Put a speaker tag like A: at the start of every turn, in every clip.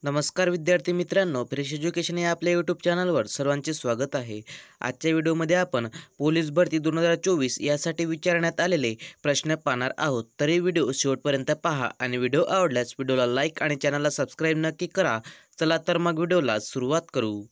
A: नमस्कार विद्यार्थी मित्रांनो, फ्रेश एज्युकेशन या आपल्या यूट्यूब चॅनलवर सर्वांचे स्वागत आहे. आजच्या व्हिडिओमध्ये आपण पोलीस भरती 2024 यासाठी विचारण्यात आलेले प्रश्न पाहणार आहोत. तर हे व्हिडिओ शेवटपर्यंत पहा आणि व्हिडिओ आवडल्यास व्हिडिओला लाईक आणि चॅनलला सबस्क्राईब नक्की करा. चला तर मग व्हिडिओला सुरुवात करू.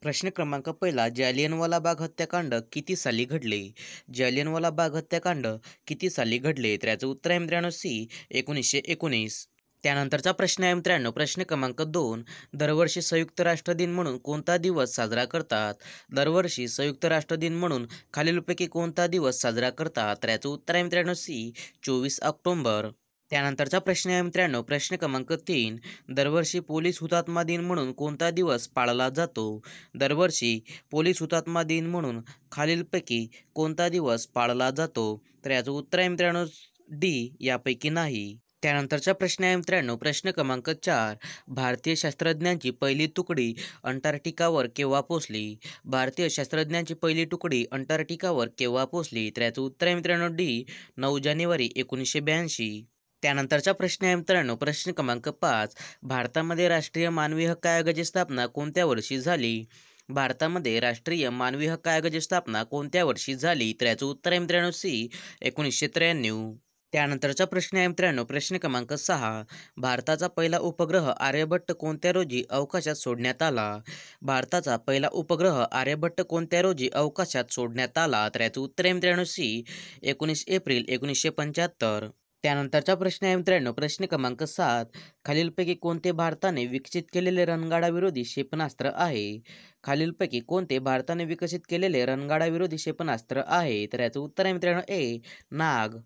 A: प्रश्न क्रमांक पहिला, जालियनवाला बाग हत्याकांड किती साली घडले? जालियनवाला बाग हत्याकांड किती साली घडले? तर याचं उत्तर आहे मित्रांनो सी, 1919. त्यानंतरचा प्रश्न आहे मित्रांनो, प्रश्न क्रमांक 2, दरवर्षी संयुक्त राष्ट्र दिन म्हणून कोणता दिवस साजरा करतात? दरवर्षी संयुक्त राष्ट्र दिन म्हणून खालीलपैकी कोणता दिवस साजरा करतात? तर याचं उत्तर आहे मित्रांनो सी, 24 ऑक्टोबर. त्यानंतरचा प्रश्न आहे मित्रांनो, प्रश्न क्रमांक 3, दरवर्षी पोलीस हुतात्मा दिन म्हणून कोणता दिवस पाळला जातो? दरवर्षी पोलीस हुतात्मा दिन म्हणून खालीलपैकी कोणता दिवस पाळला जातो? तर याचं उत्तर आहे मित्रांनो डी, यापैकी नाही. त्यानंतरचा प्रश्न आहे मित्रांनो, प्रश्न क्रमांक 4, भारतीय शास्त्रज्ञांची पहिली तुकडी अंटार्क्टिकावर केव्हा पोहोचली? भारतीय शास्त्रज्ञांची पहिली तुकडी अंटार्क्टिकावर केव्हा पोहोचली? तर याचं उत्तर आहे मित्रांनो डी, 9 जानेवारी 1982. त्यानंतरचा प्रश्न आहे मित्रांनो, प्रश्न क्रमांक 5, भारतामध्ये राष्ट्रीय मानवी हक्क आयोगाची स्थापना कोणत्या वर्षी झाली? भारतामध्ये राष्ट्रीय मानवी हक्क आयोगाची स्थापना कोणत्या वर्षी झाली? तर याचं उत्तर आहे मित्रांनो सी, 1993. त्यानंतरचा प्रश्न आहे मित्रांनो, प्रश्न क्रमांक 6, भारताचा पहिला उपग्रह आर्यभट्ट कोणत्या रोजी अवकाशात सोडण्यात आला? भारताचा पहिला उपग्रह आर्यभट्ट कोणत्या रोजी अवकाशात सोडण्यात आला? तर याचं उत्तर आहे मित्रांनो सी, 19 एप्रिल 1975. त्यानंतरचा प्रश्न आहे मित्रांनो, प्रश्न क्रमांक 7, खालीलपैकी कोणते भारताने विकसित केलेले रणगाडाविरोधी क्षेपणास्त्र आहे? खालीलपैकी कोणते भारताने विकसित केलेले रणगाडाविरोधी क्षेपणास्त्र आहे? तर याचं उत्तर आहे मित्रांनो ए, नाग.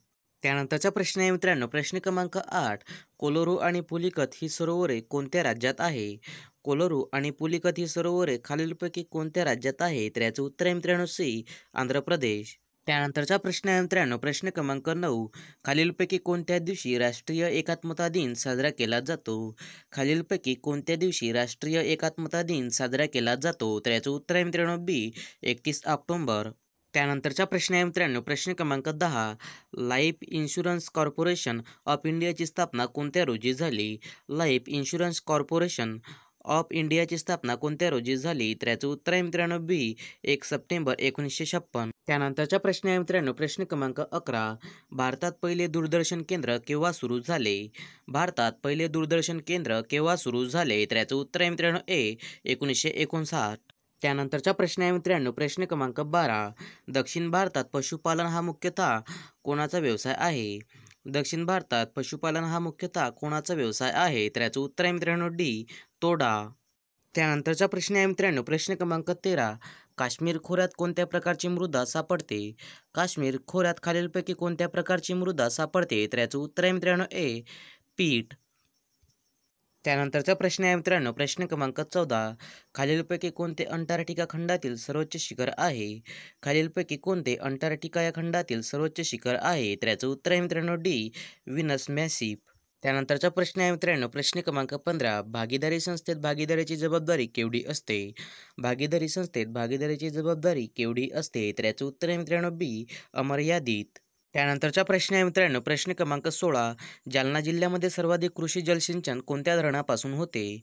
A: त्यानंतरचा प्रश्न आहे मित्रांनो, प्रश्न क्रमांक 8, कोलोरू आणि पुलिकत ही सरोवरे कोणत्या राज्यात आहे? कोलोरू आणि पुलिकत ही सरोवरे खालीलपैकी कोणत्या राज्यात आहे? तर याचं उत्तर आहे मित्रांनो सी, आंध्र प्रदेश. त्यानंतरचा प्रश्न आहे मित्रांनो, प्रश्न क्रमांक 9, खालीलपैकी कोणत्या दिवशी राष्ट्रीय एकात्मता दिन साजरा केला जातो? खालीलपैकी कोणत्या दिवशी राष्ट्रीय एकात्मता दिन साजरा केला जातो? तर याचं उत्तर आहे मित्रांनो बी, 31 ऑक्टोबर. त्यानंतरचा प्रश्न आहे मित्रांनो, प्रश्न क्रमांक 10, लाईफ इन्शुरन्स कॉर्पोरेशन ऑफ इंडियाची स्थापना कोणत्या रोजी झाली? लाईफ इन्शुरन्स कॉर्पोरेशन ऑफ इंडियाची स्थापना कोणत्या रोजी झाली? तर याचं उत्तर आहे मित्रांनो बी, 1 सप्टेंबर 1956. त्यानंतरचा प्रश्न आहे मित्रांनो, प्रश्न क्रमांक 11, भारतात पहिले दूरदर्शन केंद्र केव्हा सुरू झाले? भारतात पहिले दूरदर्शन केंद्र केव्हा सुरू झाले? तर याचं उत्तर आहे मित्रांनो ए, 1959. त्यानंतरचा प्रश्न आहे मित्रांनो, प्रश्न क्रमांक 12, दक्षिण भारतात पशुपालन हा मुख्यतः कोणाचा व्यवसाय आहे? दक्षिण भारतात पशुपालन हा मुख्यतः कोणाचा व्यवसाय आहे? तर याचं उत्तर आहे मित्रांनो डी, तोडा. त्यानंतरचा प्रश्न आहे मित्रांनो, प्रश्न क्रमांक 13, काश्मीर खोऱ्यात कोणत्या प्रकारची मृदा सापडते? काश्मीर खोऱ्यात खालीलपैकी कोणत्या प्रकारची मृदा सापडते? तर याचं उत्तर आहे मित्रांनो ए, पीठ. त्यानंतरचा प्रश्न आहे मित्रांनो, प्रश्न क्रमांक 14, खालीलपैकी कोणते अंटार्क्टिका खंडातील सर्वोच्च शिखर आहे? खालीलपैकी कोणते अंटार्क्टिका या खंडातील सर्वोच्च शिखर आहे? तर याचं उत्तर आहे मित्रांनो डी, विनस मॅसिफ. त्यानंतरचा प्रश्न आहे मित्रांनो, प्रश्न क्रमांक 15, भागीदारी संस्थेत भागीदारीची जबाबदारी केवढी असते? भागीदारी संस्थेत भागीदारीची जबाबदारी केवढी असते? तर याचं उत्तर आहे मित्रांनो बी, अमर्यादित. त्यानंतरचा प्रश्न आहे मित्रांनो, प्रश्न क्रमांक 16, जालना जिल्ह्यामध्ये सर्वाधिक कृषी जलसिंचन कोणत्या धरणापासून होते?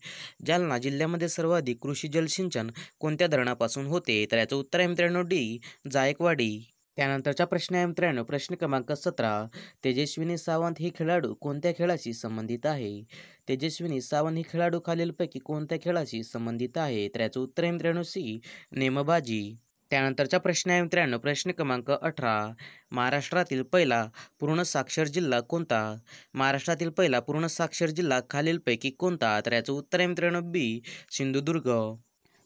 A: जालना जिल्ह्यामध्ये सर्वाधिक कृषी जलसिंचन कोणत्या धरणापासून होते? तर याचं उत्तर आहे मित्रांनो डी, जायकवाडी. त्यानंतरचा प्रश्न आहे मित्रांनो, प्रश्न क्रमांक 17, तेजस्विनी सावंत ही खेळाडू कोणत्या खेळाशी संबंधित आहे? तेजस्विनी सावंत ही खेळाडू खालीलपैकी कोणत्या खेळाशी संबंधित आहे? तर याचं उत्तर आहे मित्रांनो सी, नेमबाजी. त्यानंतरचा प्रश्न आहे मित्रांनो, प्रश्न क्रमांक 18, महाराष्ट्रातील पहिला पूर्ण साक्षर जिल्हा कोणता? महाराष्ट्रातील पहिला पूर्ण साक्षर जिल्हा खालीलपैकी कोणता? तर याचं उत्तर आहे मित्रांनो बी, सिंधुदुर्ग.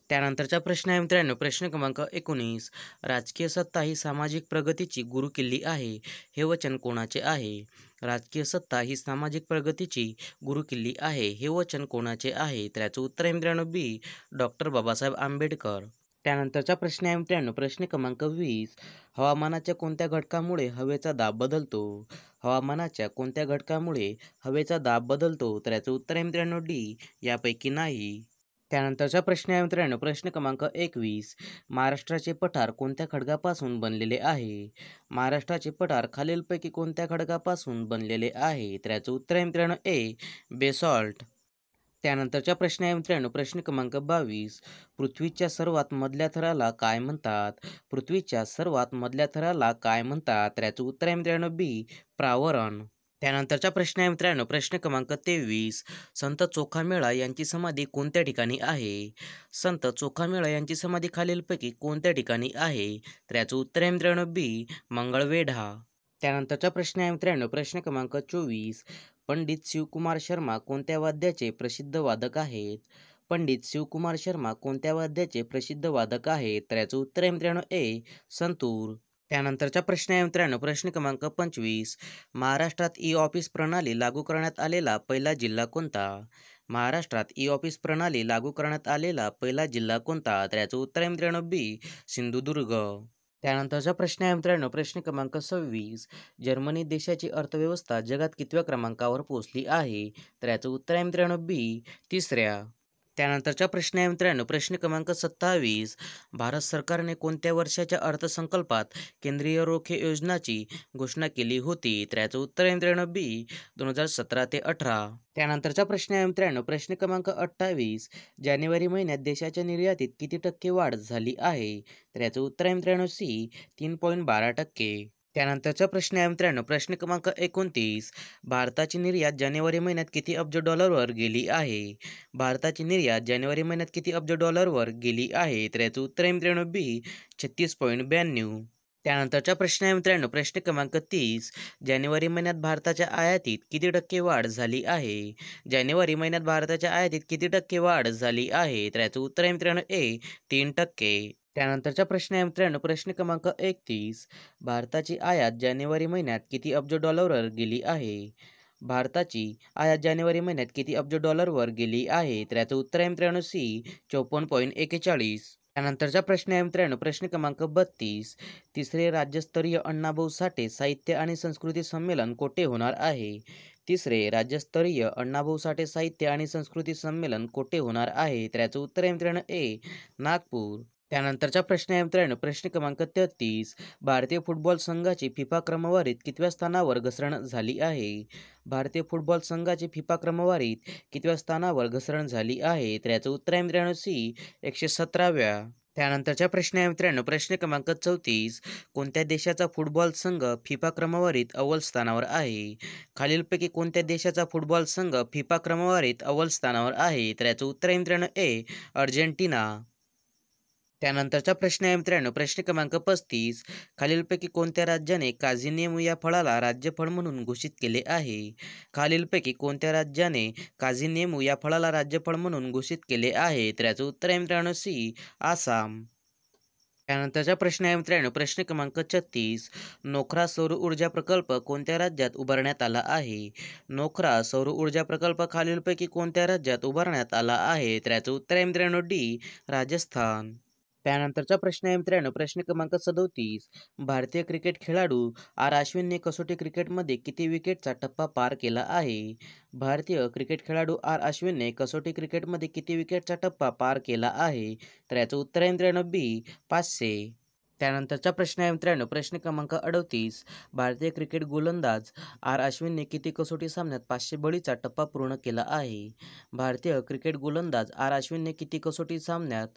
A: त्यानंतरचा प्रश्न आहे मित्रांनो, प्रश्न क्रमांक 19, राजकीय सत्ता ही सामाजिक प्रगतीची गुरुकिल्ली आहे, हे वचन कोणाचे आहे? राजकीय सत्ता ही सामाजिक प्रगतीची गुरुकिल्ली आहे, हे वचन कोणाचे आहे? तर याचं उत्तर आहे मित्रांनो बी, डॉक्टर बाबासाहेब आंबेडकर. त्यानंतरचा प्रश्न आहे मित्रांनो, प्रश्न क्रमांक 20, हवामानाच्या कोणत्या घटकामुळे हवेचा दाब बदलतो? हवामानाच्या कोणत्या घटकामुळे हवेचा दाब बदलतो? तर याचं उत्तर आहे मित्रांनो डी, यापैकी नाही. त्यानंतरचा प्रश्न आहे मित्रांनो, प्रश्न क्रमांक 21, महाराष्ट्राचे पठार कोणत्या खडकापासून बनलेले आहे? महाराष्ट्राचे पठार खालीलपैकी कोणत्या खडकापासून बनलेले आहे? तर याचं उत्तर आहे मित्रांनो ए, बेसॉल्ट. त्यानंतरचा प्रश्न आहे मित्रांनो प्रश्न क्रमांक 22. पृथ्वीच्या सर्वात मधल्या थराला काय म्हणतात? पृथ्वीच्या सर्वात मधल्या थराला काय म्हणतात? तर याचं उत्तर आहे मित्रांनो बी. प्रावरण. त्यानंतरचा प्रश्न आहे मित्रांनो प्रश्न क्रमांक 23. संत चोखामेळा यांची समाधी कोणत्या ठिकाणी आहे? संत चोखामेळा यांची समाधी खालीलपैकी कोणत्या ठिकाणी आहे? तर याचं उत्तर आहे मित्रांनो बी. मंगळवेढा. त्यानंतरचा प्रश्न आहे मित्रांनो प्रश्न क्रमांक 24. पंडित शिवकुमार शर्मा कोणत्या वाद्याचे प्रसिद्ध वादक आहेत? पंडित शिवकुमार शर्मा कोणत्या वाद्याचे प्रसिद्ध वादक आहेत? तर याचं उत्तर आहे मित्रांनो ए. संतूर. त्यानंतरचा प्रश्न आहे मित्रांनो प्रश्न क्रमांक 25. महाराष्ट्रात ई ऑफिस प्रणाली लागू करण्यात आलेला पहिला जिल्हा कोणता? महाराष्ट्रात ई ऑफिस प्रणाली लागू करण्यात आलेला पहिला जिल्हा कोणता? तर याचं उत्तर आहे मित्रांनो बी. सिंधुदुर्ग. त्यानंतरचा प्रश्न आहे मित्रांनो प्रश्न क्रमांक 26. जर्मनी देशाची अर्थव्यवस्था जगात कितव्या क्रमांकावर पोहोचली आहे? तर याचं उत्तर आहे मित्रांनो बी. 3ऱ्या. त्यानंतरचा प्रश्न आहे मित्रांनो प्रश्न क्रमांक 27. भारत सरकारने कोणत्या वर्षाच्या अर्थसंकल्पात केंद्रीय रोखे योजनाची घोषणा केली होती? तर याचं उत्तर आहे मित्रांनो बी. 2017 ते 18. त्यानंतरचा प्रश्न आहे मित्रांनो प्रश्न क्रमांक 28. जानेवारी महिन्यात देशाच्या निर्यातीत किती टक्के वाढ झाली आहे? तर याचं उत्तर आहे मित्रांनो सी. 3.12%. त्यानंतरचा प्रश्न आहे मित्रांनो प्रश्न क्रमांक 29. भारताची निर्यात जानेवारी महिन्यात किती अब्ज डॉलरवर गेली आहे? भारताची निर्यात जानेवारी महिन्यात किती अब्ज डॉलरवर गेली आहे? तर याचं उत्तर आहे मित्रांनो बी. 36.92. त्यानंतरचा प्रश्न आहे मित्रांनो प्रश्न क्रमांक 30. जानेवारी महिन्यात भारताच्या आयातीत किती टक्के वाढ झाली आहे? जानेवारी महिन्यात भारताच्या आयातीत किती टक्के वाढ झाली आहे? तर याचं उत्तर आहे मित्रांनो ए. 3%. त्यानंतरचा प्रश्न आहे मित्रांनो प्रश्न क्रमांक 31. भारताची आयात जानेवारी महिन्यात किती अब्ज डॉलरवर गेली आहे? भारताची आयात जानेवारी महिन्यात किती अब्ज डॉलरवर गेली आहे? तर याचं उत्तर आहे मित्रांनो सी. 54.41. त्यानंतरचा प्रश्न आहे मित्रांनो प्रश्न क्रमांक 32. तिसरे राज्यस्तरीय अण्णाभाऊ साठे साहित्य आणि संस्कृती संमेलन कोठे होणार आहे? तिसरे राज्यस्तरीय अण्णाभाऊ साठे साहित्य आणि संस्कृती संमेलन कोठे होणार आहे? तर याचं उत्तर आहे मित्रांनो ए. नागपूर. त्यानंतरचा प्रश्न आहे मित्रांनो प्रश्न क्रमांक 33. भारतीय फुटबॉल संघाची फिफा क्रमवारीत कितव्या स्थानावर घसरण झाली आहे? भारतीय फुटबॉल संघाची फिफा क्रमवारीत कितव्या स्थानावर घसरण झाली आहे? तर याचं उत्तर आहे मित्रांनो सी. 117व्या. त्यानंतरचा प्रश्न आहे मित्रांनो प्रश्न क्रमांक 34. कोणत्या देशाचा फुटबॉल संघ फिफा क्रमवारीत अव्वल स्थानावर आहे? खालीलपैकी कोणत्या देशाचा फुटबॉल संघ फिफा क्रमवारीत अव्वल स्थानावर आहे? तर याचं उत्तर आहे मित्रांनो ए. अर्जेंटिना. त्यानंतरचा प्रश्न आहे मित्रांनो प्रश्न क्रमांक 35. खालीलपैकी कोणत्या राज्याने काझिनेमू या फळाला राज्यफळ म्हणून घोषित केले आहे? खालीलपैकी कोणत्या राज्याने काझिनेमू या फळाला राज्यफळ म्हणून घोषित केले आहे? तर याचं उत्तर आहे मित्रांनो सी. आसाम. त्यानंतरचा प्रश्न आहे मित्रांनो प्रश्न क्रमांक 36. नोखरा सौर ऊर्जा प्रकल्प कोणत्या राज्यात उभारण्यात आला आहे? नोखरा सौर ऊर्जा प्रकल्प खालीलपैकी कोणत्या राज्यात उभारण्यात आला आहे? तर याचं उत्तर आहे मित्रांनो डी. राजस्थान. त्यानंतरचा प्रश्न आहे मित्रांनो प्रश्न क्रमांक 37. भारतीय क्रिकेट खेळाडू आर अश्विनने कसोटी क्रिकेटमध्ये किती विकेटचा टप्पा पार केला आहे? भारतीय क्रिकेट खेळाडू आर अश्विनने कसोटी क्रिकेटमध्ये किती विकेटचा टप्पा पार केला आहे? तर याचं उत्तर आहे मित्रांनो बी. 500. त्यानंतरचा प्रश्न आहे मित्रांनो प्रश्न क्रमांक 38. भारतीय क्रिकेट गोलंदाज आर अश्विनने किती कसोटी सामन्यात 500 बळीचा टप्पा पूर्ण केला आहे? भारतीय क्रिकेट गोलंदाज आर अश्विनने किती कसोटी सामन्यात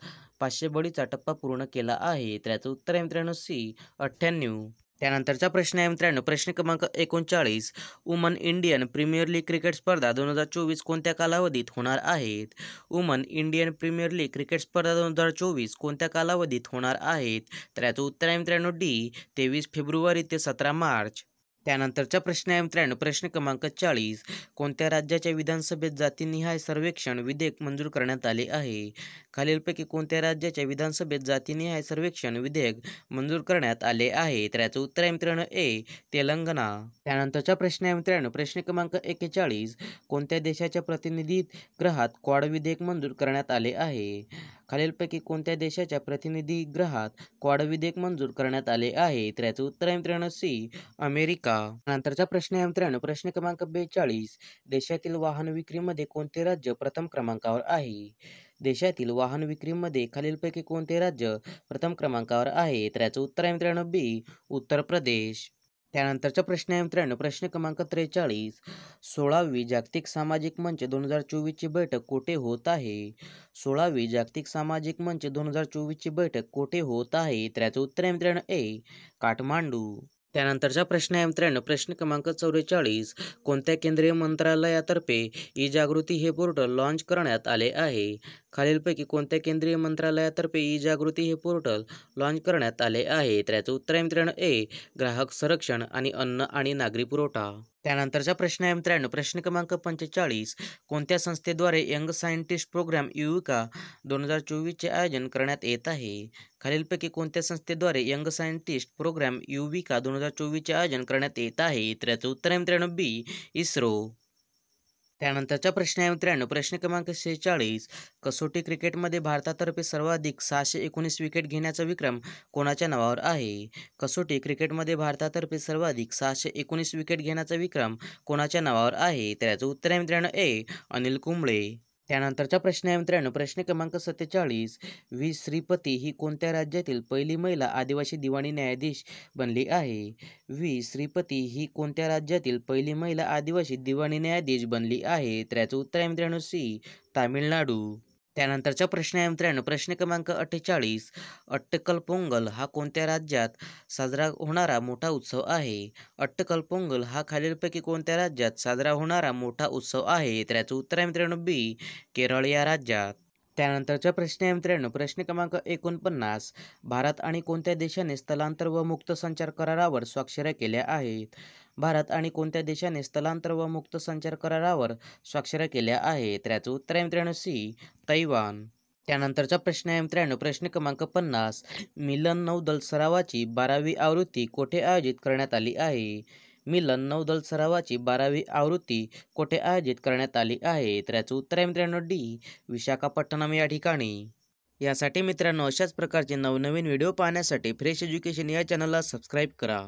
A: 500 बळीचा टप्पा पूर्ण केला आहे? तर याचं उत्तर आहे मित्रांनो सी. 98. त्यानंतरचा प्रश्न आहे मित्रांनो प्रश्न क्रमांक 39. Woman Indian Premier League cricket स्पर्धा 2024 कोणत्या कालावधीत होणार आहेत? Woman Indian Premier League cricket स्पर्धा 2024 कोणत्या कालावधीत होणार आहेत? तर याचं उत्तर आहे मित्रांनो डी. 23 फेब्रुवारी ते 17 मार्च. त्यानंतरचा प्रश्न आहे मित्रांनो प्रश्न क्रमांक 40. कोणत्या राज्याच्या विधानसभेत जातीनिहाय सर्वेक्षण विधेयक मंजूर करण्यात आले आहे? खालीलपैकी कोणत्या राज्याच्या विधानसभेत जातीनिहाय सर्वेक्षण विधेयक मंजूर करण्यात आले आहे? तर याचं उत्तर आहे मित्रांनो ए. तेलंगणा. त्यानंतरचा प्रश्न आहे मित्रांनो प्रश्न क्रमांक 41. कोणत्या देशाच्या प्रतिनिधीगृहात क्वाड विधेयक मंजूर करण्यात आले आहे? खालीलपैकी कोणत्या देशाच्या प्रतिनिधीगृहात क्वाड विधेयक मंजूर करण्यात आले आहे? तर याचं उत्तर आहे मित्रांनो सी. अमेरिका. नंतरचा प्रश्न आहे मित्रांनो प्रश्न क्रमांक 42. देशातील वाहन विक्रीमध्ये कोणते राज्य प्रथम क्रमांकावर आहे? देशातील वाहन विक्रीमध्ये खालीलपैकी कोणते राज्य प्रथम क्रमांकावर आहे? तर याचं उत्तर आहे मित्रांनो बी. उत्तर प्रदेश. त्यानंतरचा प्रश्न आहे मित्रांनो, प्रश्न क्रमांक 43. 16वी जागतिक सामाजिक मंच 2024ची बैठक कुठे होत आहे? 16वी जागतिक सामाजिक मंच 2024ची बैठक कुठे होत आहे? तर याचं उत्तर आहे मित्रांनो ए, काठमांडू. त्यानंतरचा प्रश्न आहे मित्रांनो, प्रश्न क्रमांक 44. कोणत्या केंद्रीय मंत्रालयातर्फे ई जागृती हे पोर्टल लॉन्च करण्यात आले आहे? खालीलपैकी कोणत्या केंद्रीय मंत्रालयातर्फे ई जागृती हे पोर्टल लॉन्च करण्यात आले आहे? तर याचं उत्तर आहे मित्रांनो ए, ग्राहक संरक्षण आणि अन्न आणि नागरी पुरवठा. त्यानंतरचा प्रश्न आहे मित्रांनो, प्रश्न क्रमांक 45. कोणत्या संस्थेद्वारे यंग सायंटिस्ट प्रोग्राम युविका 2024चे आयोजन करण्यात येत आहे? खालीलपैकी कोणत्या संस्थेद्वारे यंग सायंटिस्ट प्रोग्राम युविका 2024चे आयोजन करण्यात येत आहे? तर याचं उत्तर आहे मित्रांनो बी, इस्रो. त्यानंतरचा प्रश्न आहे मित्रांनो, प्रश्न क्रमांक 46. कसोटी क्रिकेटमध्ये भारतातर्फे सर्वाधिक 619 विकेट घेण्याचा विक्रम कोणाच्या नावावर आहे? कसोटी क्रिकेटमध्ये भारतातर्फे सर्वाधिक 619 विकेट घेण्याचा विक्रम कोणाच्या नावावर आहे? तर याचं उत्तर आहे मित्रांनो ए, अनिल कुंबळे. त्यानंतरचा प्रश्न आहे मित्रांनो, प्रश्न क्रमांक 47. व्ही श्रीपती ही कोणत्या राज्यातील पहिली महिला आदिवासी दिवाणी न्यायाधीश बनली आहे? व्ही श्रीपती ही कोणत्या राज्यातील पहिली महिला आदिवासी दिवाणी न्यायाधीश बनली आहे? तर याचं उत्तर आहे मित्रांनो सी, तामिळनाडू. त्यानंतरचा प्रश्न आहे मित्रांनो, प्रश्न क्रमांक 48. अट्टकल पोंगल हा कोणत्या राज्यात साजरा होणारा मोठा उत्सव आहे? अट्टकल पोंगल हा खालीलपैकी कोणत्या राज्यात साजरा होणारा मोठा उत्सव आहे? तर याचं उत्तर आहे मित्रांनो बी, केरळ या राज्यात. त्यानंतरचा प्रश्न आहे मित्रांनो, प्रश्न क्रमांक 49. भारत आणि कोणत्या देशाने स्थलांतर व मुक्त संचार करारावर स्वाक्षऱ्या केल्या आहेत? भारत आणि कोणत्या देशाने स्थलांतर व मुक्त संचार करारावर स्वाक्षऱ्या केल्या आहेत? तर याचं उत्तर आहे मित्रांनो सी, तैवान. त्यानंतरचा प्रश्न आहे मित्रांनो, प्रश्न क्रमांक 50. मिलन नौदल सरावाची 12वी आवृत्ती कोठे आयोजित करण्यात आली आहे? मिलन नौदल सरावाची 12वी आवृत्ती कोठे आयोजित करण्यात आली आहे? तर याचं उत्तर आहे मित्रांनो डी, विशाखापट्टणम या ठिकाणी. यासाठी मित्रांनो अशाच प्रकारचे नवनवीन व्हिडिओ पाहण्यासाठी फ्रेश एज्युकेशन या चॅनलला सबस्क्राईब करा.